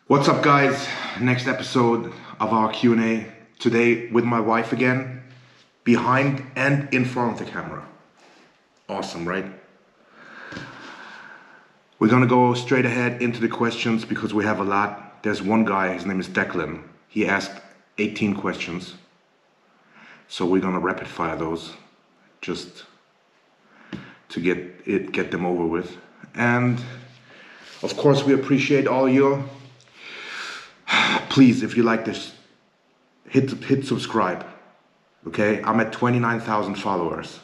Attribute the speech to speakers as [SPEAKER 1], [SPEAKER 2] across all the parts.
[SPEAKER 1] What's up, guys? Next episode of our Q&A. Today with my wife again, behind and in front of the camera. Awesome, right? We're gonna go straight ahead into the questions because we have a lot. There's one guy, his name is Declan. He asked 18 questions. So we're gonna rapid fire those just to get them over with. And of course, we appreciate all your. Please, if you like this, hit subscribe. Okay, I'm at 29,000 followers,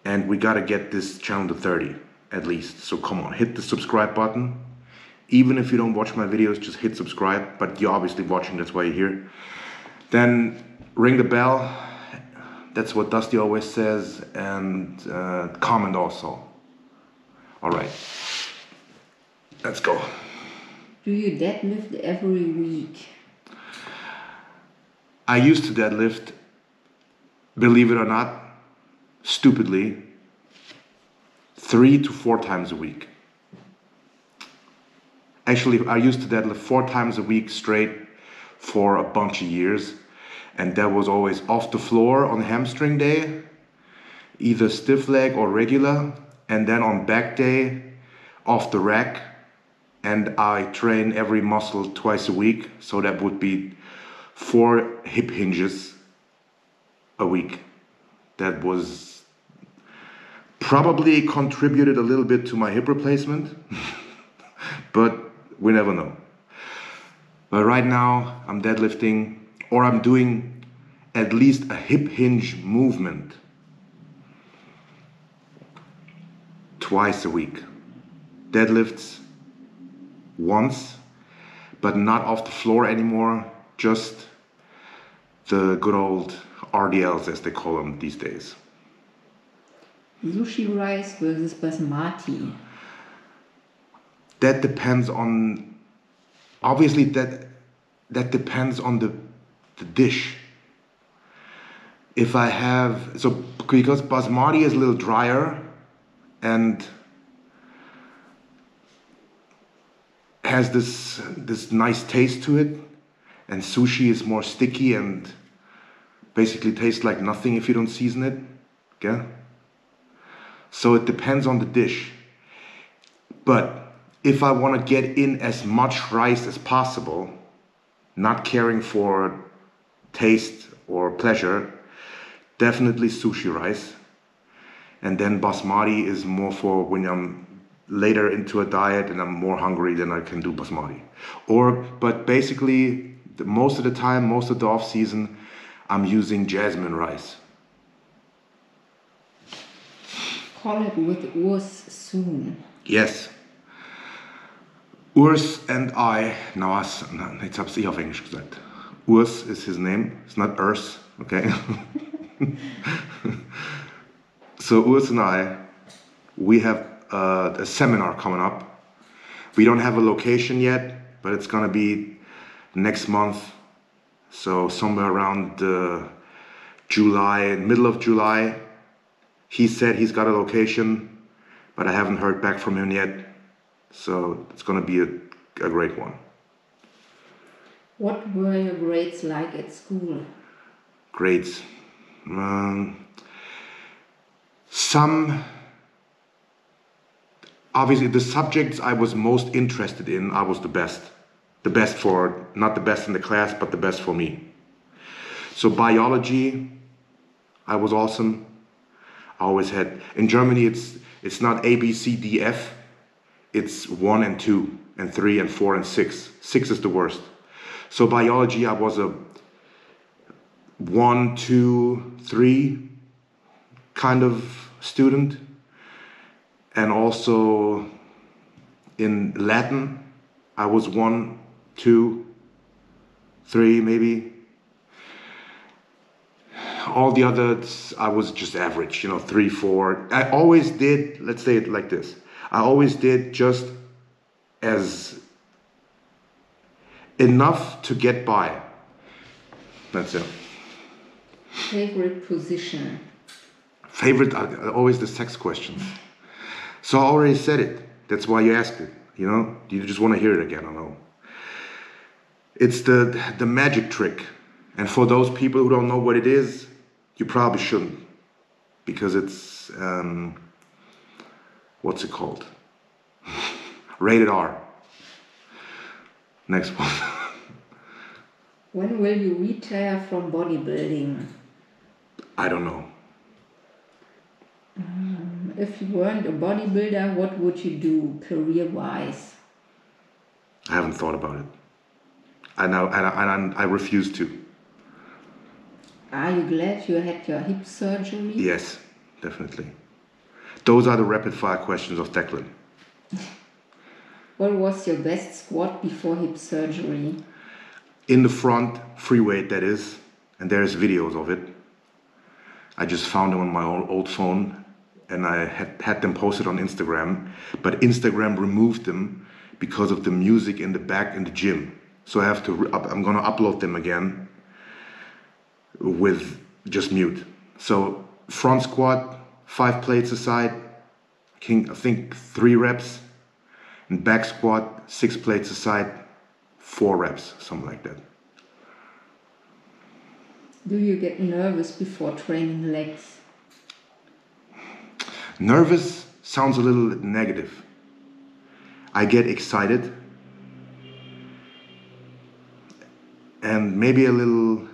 [SPEAKER 1] and we gotta get this channel to 30 at least. So come on, hit the subscribe button. Even if you don't watch my videos, just hit subscribe. But you're obviously watching, that's why you're here. Then ring the bell. That's what Dusty always says, and comment also. All right, let's go.
[SPEAKER 2] Do you deadlift every week?
[SPEAKER 1] I used to deadlift, believe it or not, stupidly, 3 to 4 times a week. Actually, I used to deadlift 4 times a week straight for a bunch of years. And that was always off the floor on hamstring day, either stiff leg or regular. And then on back day, off the rack. And I train every muscle twice a week. So that would be 4 hip hinges a week. That was probably contributed a little bit to my hip replacement, but we never know. But right now I'm deadlifting, or I'm doing at least a hip hinge movement twice a week. Deadlifts once, but not off the floor anymore, just the good old RDLs as they call them these days.
[SPEAKER 2] Sushi rice versus Basmati.
[SPEAKER 1] That depends on, obviously that depends on the dish. If I have, so because Basmati is a little drier and has this nice taste to it, and sushi is more sticky and basically tastes like nothing if you don't season it. Okay? So it depends on the dish. But if I want to get in as much rice as possible, not caring for taste or pleasure, definitely sushi rice. And then Basmati is more for when I'm later into a diet and I'm more hungry, then I can do Basmati. But basically, most of the time, most of the off season, I'm using jasmine rice.
[SPEAKER 2] Collab with Urs soon.
[SPEAKER 1] Yes. Urs and I, jetzt hab's ich auf Englisch gesagt. Urs is his name, it's not Urs, okay? So Urs and I, we have a seminar coming up. We don't have a location yet, but it's gonna be next month. So somewhere around July, middle of July. He said he's got a location, but I haven't heard back from him yet. So it's gonna be a great one.
[SPEAKER 2] What were your grades like at school?
[SPEAKER 1] Grades. Obviously the subjects I was most interested in, I was the best. The best for, not the best in the class, but the best for me. So biology, I was awesome. I always had, in Germany it's not A, B, C, D, F. It's 1 and 2 and 3 and 4 and 6. 6 is the worst. So biology, I was a 1, 2, 3 kind of student. And also in Latin, I was 1, 2, 3 maybe. All the others, I was just average, 3, 4. I always did, let's say it like this. I always did just as enough to get by. That's it.
[SPEAKER 2] Favorite position?
[SPEAKER 1] Favorite, always the sex questions. So I already said it. That's why you asked it, You just want to hear it again, I know. It's the magic trick. And for those people who don't know what it is, you probably shouldn't. Because it's, what's it called? Rated R. Next one.
[SPEAKER 2] When will you retire from bodybuilding?
[SPEAKER 1] I don't know.
[SPEAKER 2] If you weren't a bodybuilder, what would you do career-wise?
[SPEAKER 1] I haven't thought about it. I refuse to.
[SPEAKER 2] Are you glad you had your hip surgery?
[SPEAKER 1] Yes, definitely. Those are the rapid fire questions of Declan.
[SPEAKER 2] What was your best squat before hip surgery?
[SPEAKER 1] In the front, free weight that is, and there's videos of it. I just found them on my old phone and I had them posted on Instagram, but Instagram removed them because of the music in the back in the gym. So I have to, I'm gonna upload them again with just mute. So front squat, 5 plates aside, I think 3 reps, and back squat, 6 plates aside, 4 reps, something like that.
[SPEAKER 2] Do you get nervous before training legs?
[SPEAKER 1] Nervous sounds a little negative. I get excited and maybe a little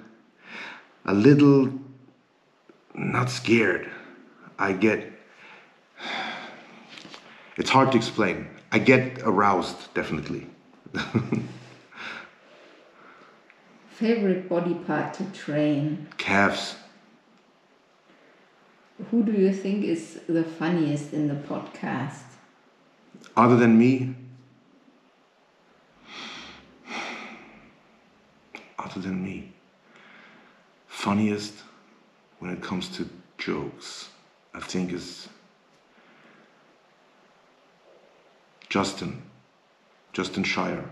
[SPEAKER 1] not scared. It's hard to explain. I get aroused, definitely.
[SPEAKER 2] Favorite body part to train?
[SPEAKER 1] Calves.
[SPEAKER 2] Who do you think is the funniest in the podcast?
[SPEAKER 1] Other than me? Other than me. Funniest when it comes to jokes, I think is Justin Shire.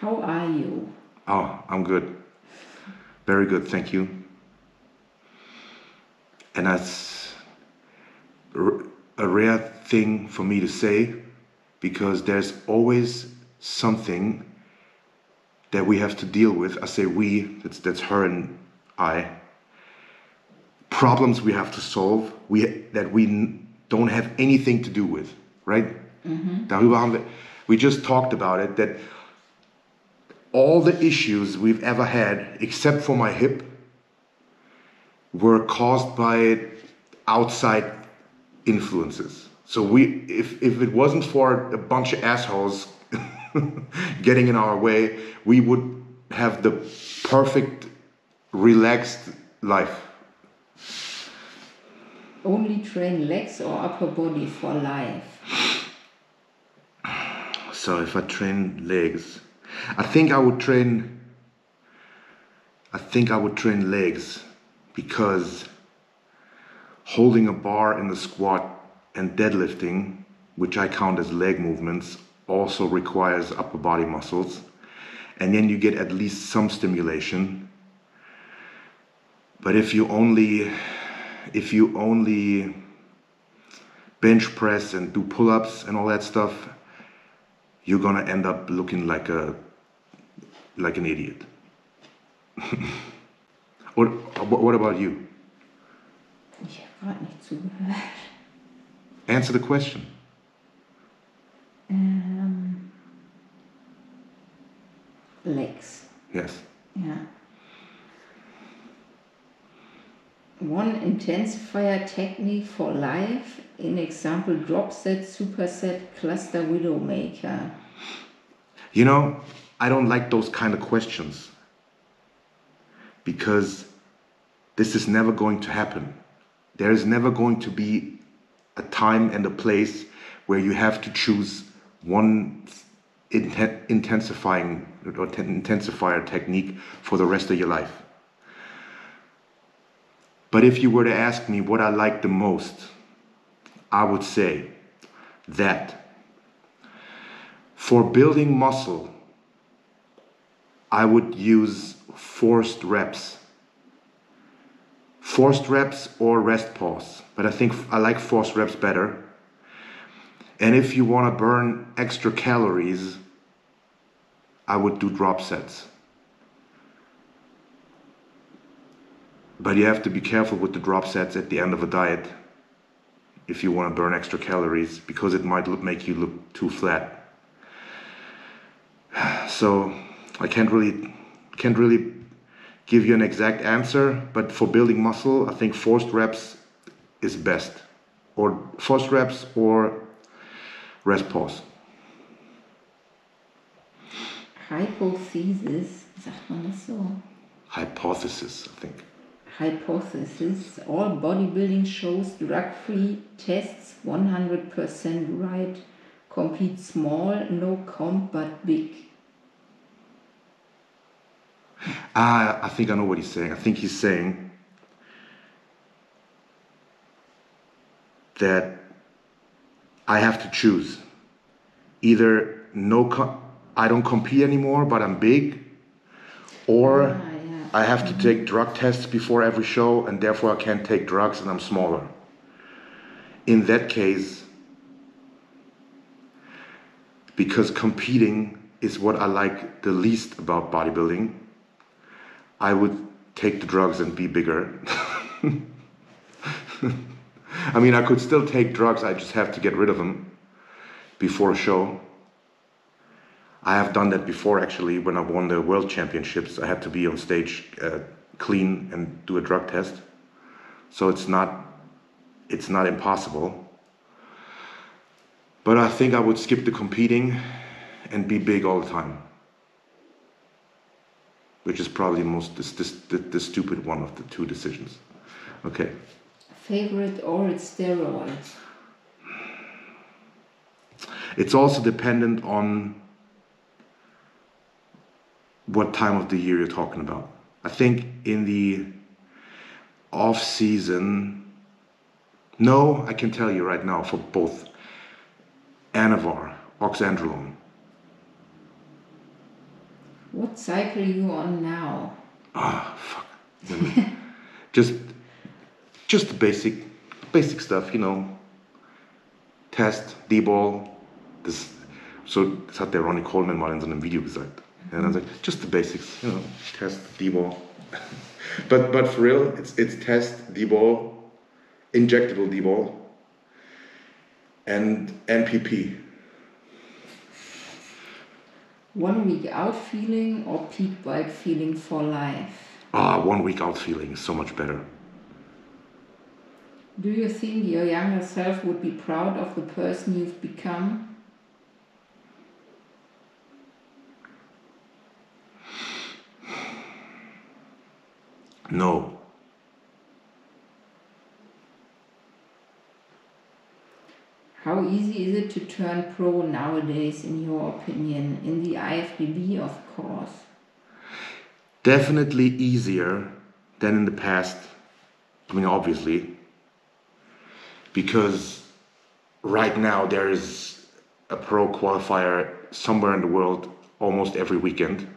[SPEAKER 2] How are you?
[SPEAKER 1] Oh, I'm good. Very good, thank you. And that's a rare thing for me to say, because there's always something that we have to deal with. I say we, that's her and I. Problems we have to solve, that we don't have anything to do with, right? Mm-hmm. We just talked about it, that all the issues we've ever had, except for my hip, were caused by outside influences. So if it wasn't for a bunch of assholes getting in our way, we would have the perfect, relaxed life.
[SPEAKER 2] Only train legs or upper body for life?
[SPEAKER 1] So if I train legs, I think I would train legs, because holding a bar in the squat and deadlifting, which I count as leg movements, also requires upper body muscles, and then you get at least some stimulation. But if you only bench press and do pull-ups and all that stuff, you're gonna end up looking like an idiot. What about you?
[SPEAKER 2] Ich habe gerade nicht zugehört.
[SPEAKER 1] Answer the question.
[SPEAKER 2] Legs.
[SPEAKER 1] Yes.
[SPEAKER 2] Yeah. One intensifier technique for life, in example, drop set, superset, cluster widowmaker.
[SPEAKER 1] You know, I don't like those kind of questions, because this is never going to happen. There is never going to be a time and a place where you have to choose one intensifier technique for the rest of your life. But if you were to ask me what I like the most, I would say that for building muscle, I would use forced reps. Forced reps or rest pause, but I think I like forced reps better. And if you want to burn extra calories, I would do drop sets. But you have to be careful with the drop sets at the end of a diet if you want to burn extra calories, because it might make you look too flat. So I can't really give you an exact answer, but for building muscle, I think forced reps is best, or forced reps or rest pause.
[SPEAKER 2] Hypothesis, sagt man das so?
[SPEAKER 1] Hypothesis, I think.
[SPEAKER 2] Hypothesis, all bodybuilding shows drug-free tests 100% right. Compete small, no comp but big.
[SPEAKER 1] I think I know what he's saying. I think he's saying that I have to choose. Either I don't compete anymore, but I'm big, or I have to take drug tests before every show, and therefore I can't take drugs and I'm smaller. In that case, because competing is what I like the least about bodybuilding, I would take the drugs and be bigger. I mean, I could still take drugs, I just have to get rid of them before a show. I have done that before, actually. When I won the world championships, I had to be on stage clean and do a drug test. So it's not impossible. But I think I would skip the competing and be big all the time, which is probably the stupid one of the two decisions. Okay.
[SPEAKER 2] Favorite oral steroid?
[SPEAKER 1] It's also dependent on what time of the year you're talking about. I think in the off season, no, I can tell you right now for both. Anavar, oxandrolone.
[SPEAKER 2] What cycle are you on now?
[SPEAKER 1] Fuck. just the basic stuff, you know. Test, D-Ball. Das hat der Ronnie Coleman mal in so einem Video gesagt. And I was like, just the basics, you know, test, D-Ball. but for real, it's test, D-Ball, injectable D-Ball, and NPP.
[SPEAKER 2] 1 week out feeling or peak bike feeling for life?
[SPEAKER 1] 1 week out feeling is so much better.
[SPEAKER 2] Do you think your younger self would be proud of the person you've become?
[SPEAKER 1] No.
[SPEAKER 2] How easy is it to turn pro nowadays, in your opinion? In the IFBB, of course.
[SPEAKER 1] Definitely easier than in the past. I mean, obviously. Because right now there is a pro qualifier somewhere in the world almost every weekend.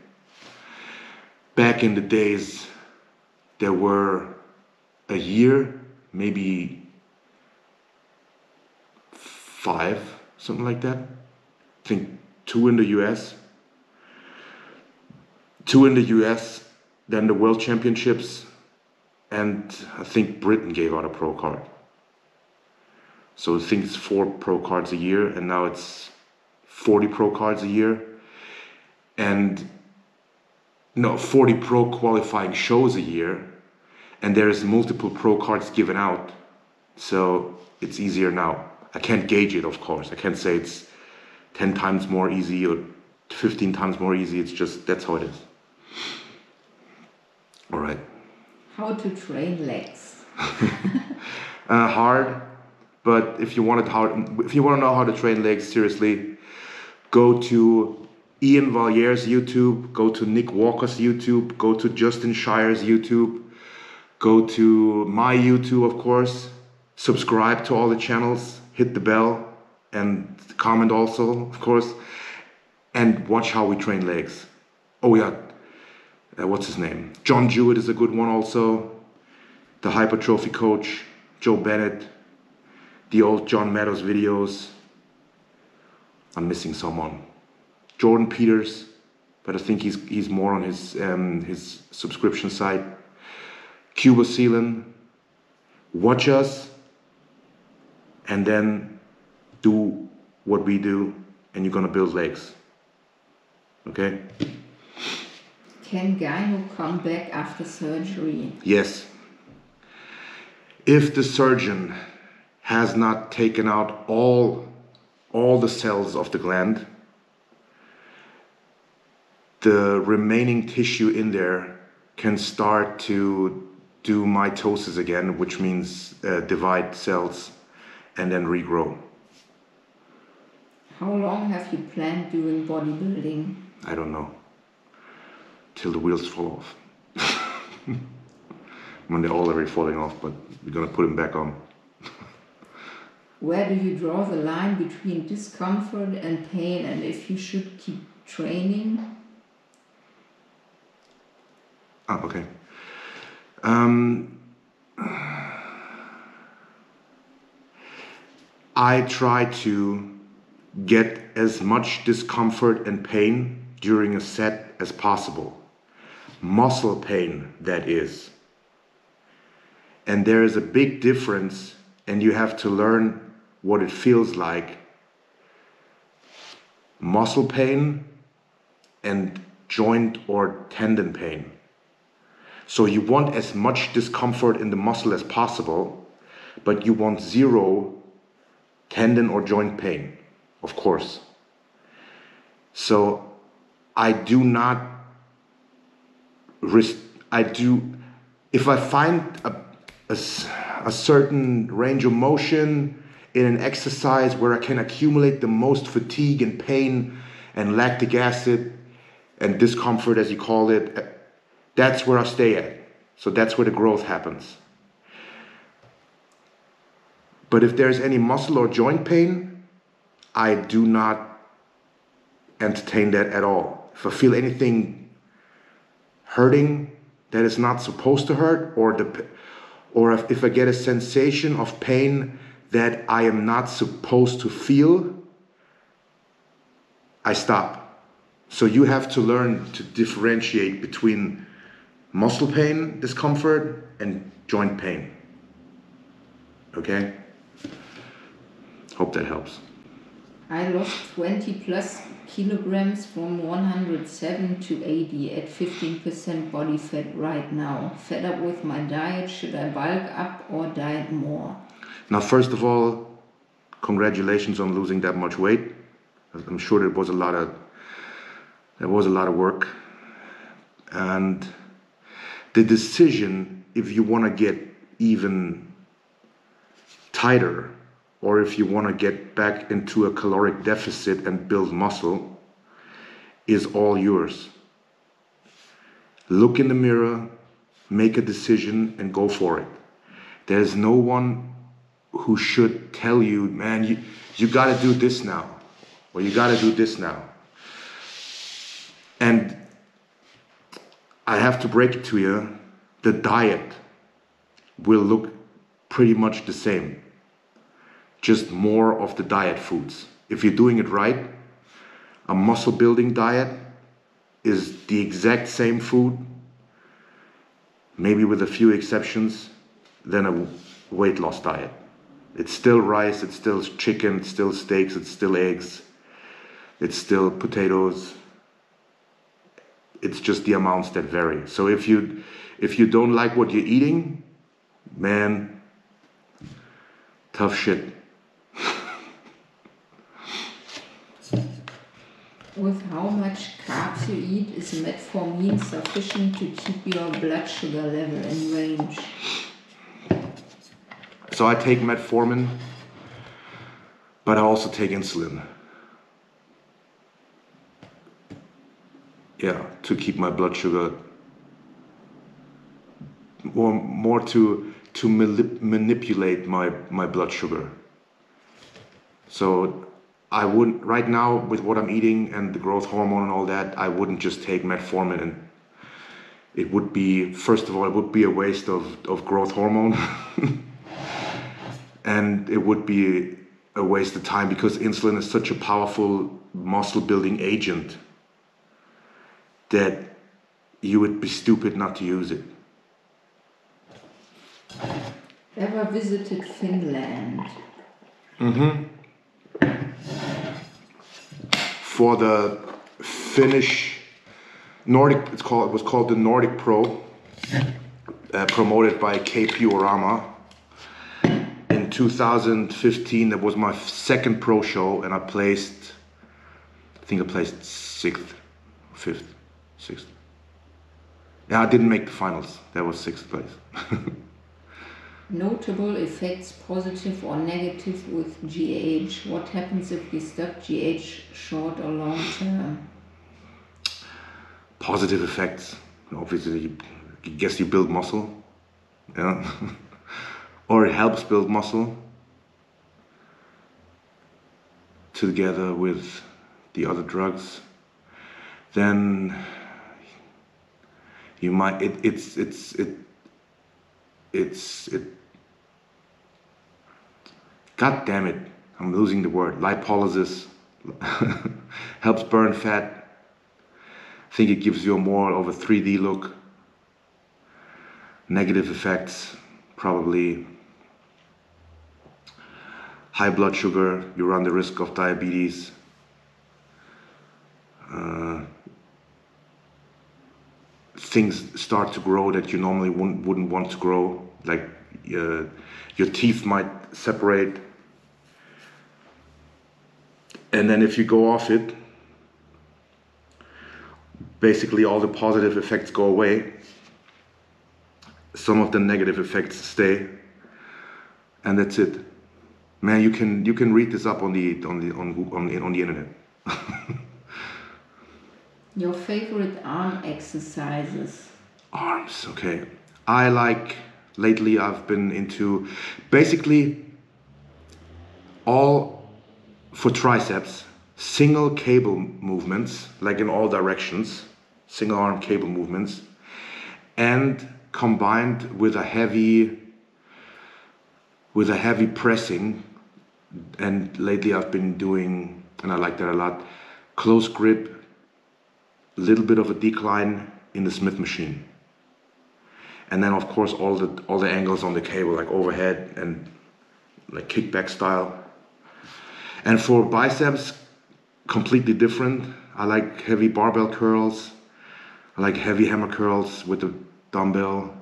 [SPEAKER 1] Back in the days, there were a year, maybe 5, something like that. I think 2 in the US. 2 in the US, then the World Championships, and I think Britain gave out a pro card. So I think it's 4 pro cards a year, and now it's 40 pro cards a year. And no, 40 pro qualifying shows a year, and there's multiple pro cards given out. So it's easier now. I can't gauge it, of course. I can't say it's 10 times more easy or 15 times more easy. It's just, that's how it is. All right.
[SPEAKER 2] How to train legs?
[SPEAKER 1] Hard, but if you want to know how to train legs seriously, go to Ian Valier's YouTube, go to Nick Walker's YouTube, go to Justin Shire's YouTube, go to my YouTube, of course. Subscribe to all the channels, hit the bell, and comment also, of course, and watch how we train legs. Oh yeah, what's his name? John Jewett is a good one also. The hypertrophy coach, Joe Bennett, the old John Meadows videos. I'm missing someone. Jordan Peters. but I think he's more on his subscription site. Cuba Sealant, watch us, and then do what we do, and you're gonna build legs. Okay?
[SPEAKER 2] Can gyno come back after surgery?
[SPEAKER 1] Yes. If the surgeon has not taken out all the cells of the gland, the remaining tissue in there can start to do mitosis again, which means divide cells and then regrow.
[SPEAKER 2] How long have you planned doing bodybuilding?
[SPEAKER 1] I don't know. Till the wheels fall off. When they're already falling off, but we're gonna put them back on.
[SPEAKER 2] Where do you draw the line between discomfort and pain, and if you should keep training?
[SPEAKER 1] Okay. I try to get as much discomfort and pain during a set as possible. Muscle pain, that is. And there is a big difference, and you have to learn what it feels like. Muscle pain and joint or tendon pain. So you want as much discomfort in the muscle as possible, but you want zero tendon or joint pain, of course. So I do not if I find a certain range of motion in an exercise where I can accumulate the most fatigue and pain and lactic acid and discomfort, as you call it, that's where I stay at. So that's where the growth happens. But if there's any muscle or joint pain, I do not entertain that at all. If I feel anything hurting that is not supposed to hurt, or if I get a sensation of pain that I am not supposed to feel, I stop. So you have to learn to differentiate between muscle pain, discomfort, and joint pain. Okay? Hope that helps.
[SPEAKER 2] I lost 20 plus kilograms from 107 to 80 at 15% body fat right now. Fed up with my diet, should I bulk up or diet more?
[SPEAKER 1] Now, first of all, congratulations on losing that much weight. I'm sure there was a lot of work. And the decision, if you want to get even tighter, or if you want to get back into a caloric deficit and build muscle, is all yours. Look in the mirror, make a decision, and go for it. There's no one who should tell you, man, you got to do this now, or you got to do this now. And I have to break it to you, the diet will look pretty much the same. Just more of the diet foods. If you're doing it right, a muscle building diet is the exact same food, maybe with a few exceptions, than a weight loss diet. It's still rice, it's still chicken, it's still steaks, it's still eggs, it's still potatoes. It's just the amounts that vary. So if you don't like what you're eating, man, tough shit.
[SPEAKER 2] With how much carbs you eat, is metformin sufficient to keep your blood sugar level in range?
[SPEAKER 1] So I take metformin, but I also take insulin. Yeah, to keep my blood sugar, more to manipulate my blood sugar. So I wouldn't, right now with what I'm eating and the growth hormone and all that, I wouldn't just take metformin, and it would be, first of all, it would be a waste of growth hormone. And it would be a waste of time because insulin is such a powerful muscle building agent. that you would be stupid not to use it.
[SPEAKER 2] Ever visited Finland?
[SPEAKER 1] For the Finnish Nordic, it was called the Nordic Pro, promoted by KP Orama. In 2015, that was my second pro show, and I placed sixth, fifth, sixth. Yeah, I didn't make the finals. That was sixth place.
[SPEAKER 2] Notable effects, positive or negative, with GH. What happens if we stop GH short or long term?
[SPEAKER 1] Positive effects. Obviously, I guess you build muscle. Yeah. Or it helps build muscle together with the other drugs. Then you might God damn it, I'm losing the word. Lipolysis helps burn fat. I think it gives you more of a 3D look. Negative effects, probably high blood sugar, you run the risk of diabetes. Things start to grow that you normally wouldn't want to grow, like your teeth might separate. And then if you go off it, basically all the positive effects go away. Some of the negative effects stay, and that's it. Man, you can read this up on the internet.
[SPEAKER 2] Your favorite arm exercises?
[SPEAKER 1] Arms, okay. Lately I've been into basically all for triceps, single cable movements, like in all directions, single arm cable movements, and combined with a heavy pressing. And lately I've been doing, and I like that a lot, close grip, little bit of a decline in the Smith machine. And then of course all the angles on the cable, like overhead and like kickback style. And for biceps, completely different. I like heavy barbell curls. I like heavy hammer curls with the dumbbell.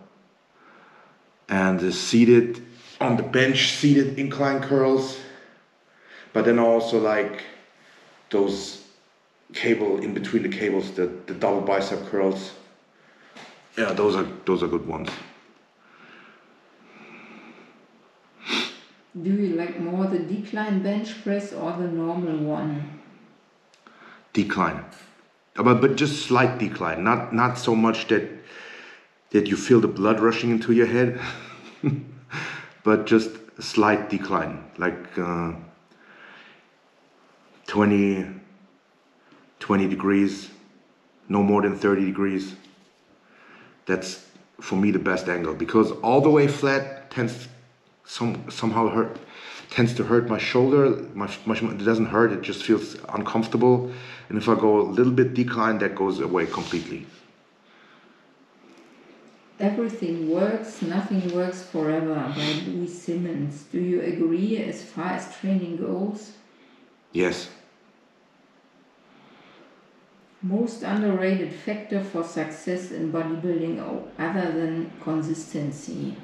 [SPEAKER 1] And the seated, on the bench, seated incline curls. But then I also like those cable, in between the cables, the double bicep curls. Yeah, those are good ones.
[SPEAKER 2] Do you like more the decline bench press or the normal one?
[SPEAKER 1] Decline, but just slight decline, not so much that you feel the blood rushing into your head, but just a slight decline, like 20 degrees, no more than 30 degrees. That's for me the best angle, because all the way flat tends to hurt my shoulder. It doesn't hurt, it just feels uncomfortable. And if I go a little bit decline, that goes away completely.
[SPEAKER 2] Everything works, nothing works forever, by Louis Simmons. Do you agree as far as training goes?
[SPEAKER 1] Yes.
[SPEAKER 2] Most underrated factor for success in bodybuilding other than consistency?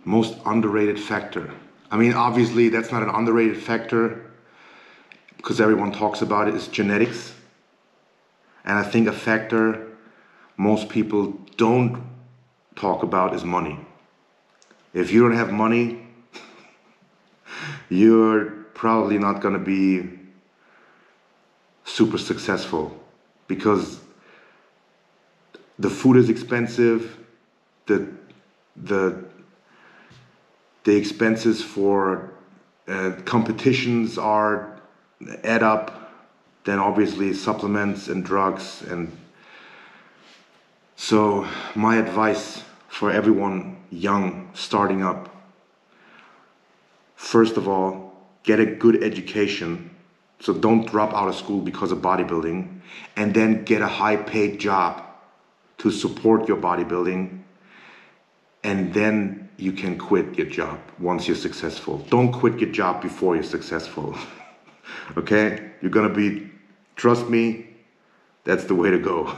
[SPEAKER 1] Most underrated factor. I mean, obviously that's not an underrated factor because everyone talks about it, is genetics. And I think a factor most people don't talk about is money. If you don't have money, you're probably not going to be super successful, because the food is expensive, the expenses for competitions add up, then obviously supplements and drugs. And so my advice for everyone young starting up, first of all, get a good education So don't drop out of school because of bodybuilding, and then get a high-paid job to support your bodybuilding, and then you can quit your job once you're successful. Don't quit your job before you're successful. Okay? You're gonna be, trust me, that's the way to go.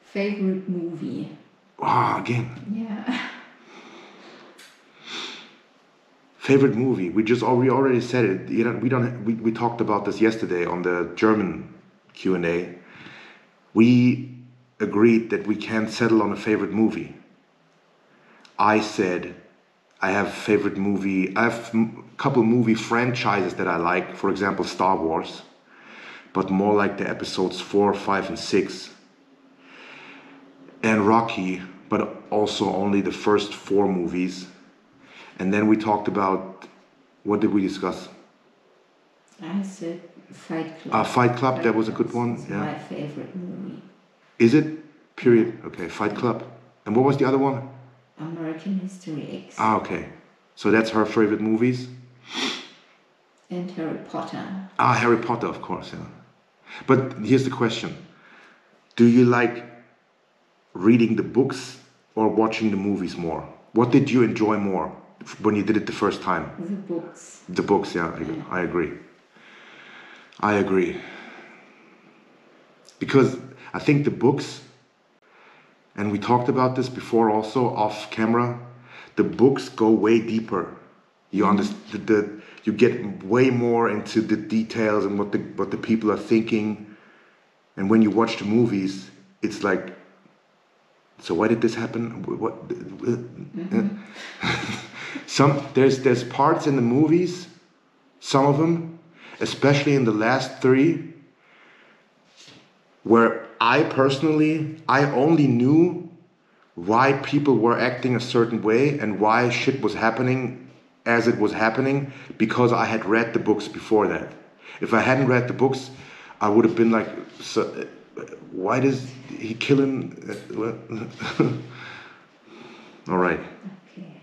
[SPEAKER 2] Favorite movie?
[SPEAKER 1] Ah, again.
[SPEAKER 2] Yeah.
[SPEAKER 1] Favorite movie? We already said it. You know, we talked about this yesterday on the German Q&A. We agreed that we can't settle on a favorite movie. I said I have favorite movie. I have a couple movie franchises that I like. For example, Star Wars, but more like the episodes 4, 5, and 6. And Rocky, but also only the first 4 movies. And then we talked about, what did we discuss?
[SPEAKER 2] I said Fight Club.
[SPEAKER 1] Fight Club, that was a good one.
[SPEAKER 2] It's
[SPEAKER 1] yeah.
[SPEAKER 2] my favorite movie.
[SPEAKER 1] Is it? Period. Okay, Fight Club. And what was the other one?
[SPEAKER 2] American History X.
[SPEAKER 1] Ah, okay. So that's her favorite movies?
[SPEAKER 2] And Harry Potter.
[SPEAKER 1] Ah, Harry Potter, of course, yeah. But here's the question. Do you like reading the books or watching the movies more? What did you enjoy more when you did it the first time?
[SPEAKER 2] The books.
[SPEAKER 1] The books, yeah, I agree. I agree. Because I think the books, and we talked about this before also off camera, the books go way deeper. You understand, you get way more into the details and what the people are thinking. And when you watch the movies, it's like, so why did this happen? What? There's parts in the movies, some of them, especially in the last 3, where I only knew why people were acting a certain way and why shit was happening as it was happening, because I had read the books before that. If I hadn't read the books, I would have been like, so, why does he kill him? All right.
[SPEAKER 2] Okay.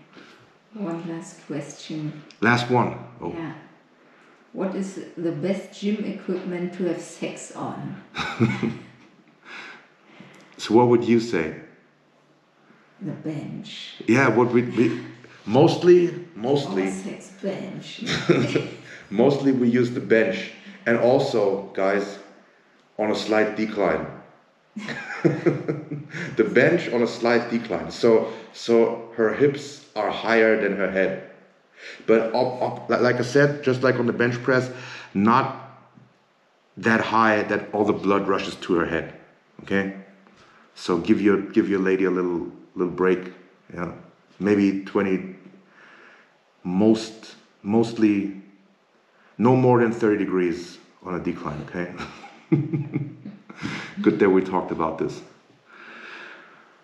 [SPEAKER 2] One last question.
[SPEAKER 1] Last one. Oh.
[SPEAKER 2] Yeah. What is the best gym equipment to have sex on?
[SPEAKER 1] So what would you say?
[SPEAKER 2] The bench.
[SPEAKER 1] Yeah, what we mostly
[SPEAKER 2] Our sex bench.
[SPEAKER 1] mostly we use the bench, and also, guys, on a slight decline. The bench on a slight decline. So her hips are higher than her head. But up, like I said, just like on the bench press, not that high that all the blood rushes to her head. Okay? So give your lady a little break. Yeah. Maybe 20, mostly no more than 30 degrees on a decline, okay? Good that we talked about this.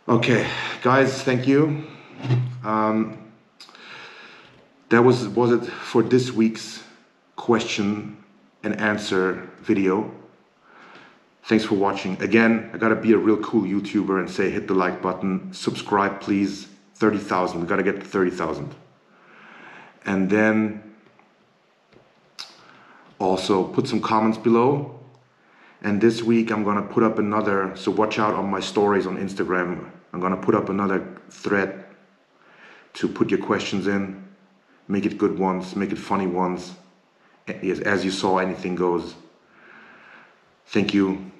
[SPEAKER 1] Okay, guys, thank you. That was it for this week's question and answer video. Thanks for watching. Again, I gotta be a real cool YouTuber and say hit the like button, subscribe please, 30,000, we gotta get to 30,000. And then also put some comments below. And this week I'm gonna put up another, so watch out on my stories on Instagram. I'm gonna put up another thread to put your questions in. Make it good ones, make it funny ones. Yes, as you saw, anything goes. Thank you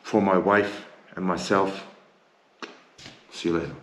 [SPEAKER 1] for my wife and myself. See you later.